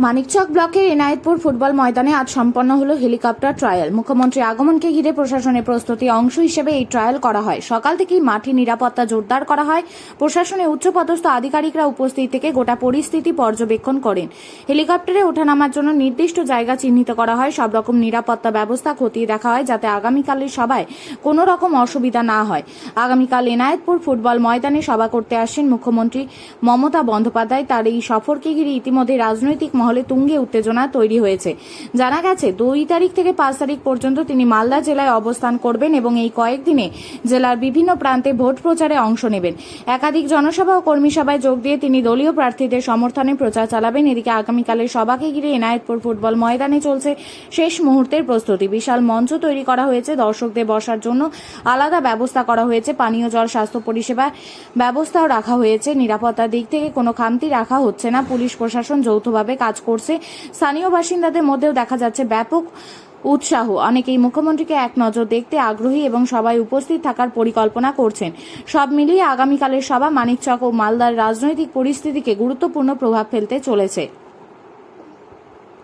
মানিকচক ব্লকের এনায়েতপুর ফুটবল ময়দানে আজ সম্পন্ন হলো হেলিকপ্টার ট্রায়াল। মুখ্যমন্ত্রী আগমনকে ঘিরে প্রশাসনের প্রস্তুতি অংশ হিসেবে এই ট্রায়াল করা হয়। সকাল থেকেই মাঠে নিরাপত্তা জোরদার করা হয়। প্রশাসনের উচ্চপদস্থ আধিকারিকরা উপস্থিত থেকে গোটা পরিস্থিতি পর্যবেক্ষণ করেন। হেলিকপ্টারে ওঠানামার জন্য নির্দিষ্ট জায়গা চিহ্নিত করা হয়। সব রকম নিরাপত্তা ব্যবস্থা খতিয়ে দেখা হয় যাতে আগামীকালের সভায় কোনো রকম অসুবিধা না হয়। আগামীকাল এনায়েতপুর ফুটবল ময়দানে সভা করতে আসছেন মুখ্যমন্ত্রী মমতা বন্দ্যোপাধ্যায়। তার এই সফরকে ঘিরে ইতিমধ্যে রাজনৈতিক মহলে তুঙ্গে উত্তেজনা তৈরি হয়েছে। জানা গেছে 2 তারিখ থেকে 5 তারিখ পর্যন্ত তিনি মালদা জেলায় অবস্থান করবেন এবং এই কয়েকদিনে জেলার বিভিন্ন প্রান্তে ভোট প্রচারে অংশ নেবেন। একাধিক জনসভা ও কর্মী সভায় যোগ দিয়ে তিনি দলীয় প্রার্থীদের সমর্থনে প্রচার চালাবেন। এদিকে আগামীকালের সভাকে ঘিরে এনায়েতপুর ফুটবল ময়দানে চলছে শেষ মুহূর্তের প্রস্তুতি। বিশাল মঞ্চ তৈরি করা হয়েছে, দর্শকদের বসার জন্য আলাদা ব্যবস্থা করা হয়েছে, পানীয় জল, স্বাস্থ্য পরিষেবা ব্যবস্থাও রাখা হয়েছে। নিরাপত্তার দিক থেকে কোনো খামতি রাখা হচ্ছে না। পুলিশ প্রশাসন যৌথভাবে কাজ করছে। স্থানীয় বাসিন্দাদের মধ্যেও দেখা যাচ্ছে ব্যাপক উৎসাহ। অনেকেই মুখ্যমন্ত্রীকে এক নজর দেখতে আগ্রহী এবং সবাই উপস্থিত থাকার পরিকল্পনা করছেন। সব মিলিয়ে আগামীকালের সভা মানিকচক ও মালদার রাজনৈতিক পরিস্থিতিকে গুরুত্বপূর্ণ প্রভাব ফেলতে চলেছে।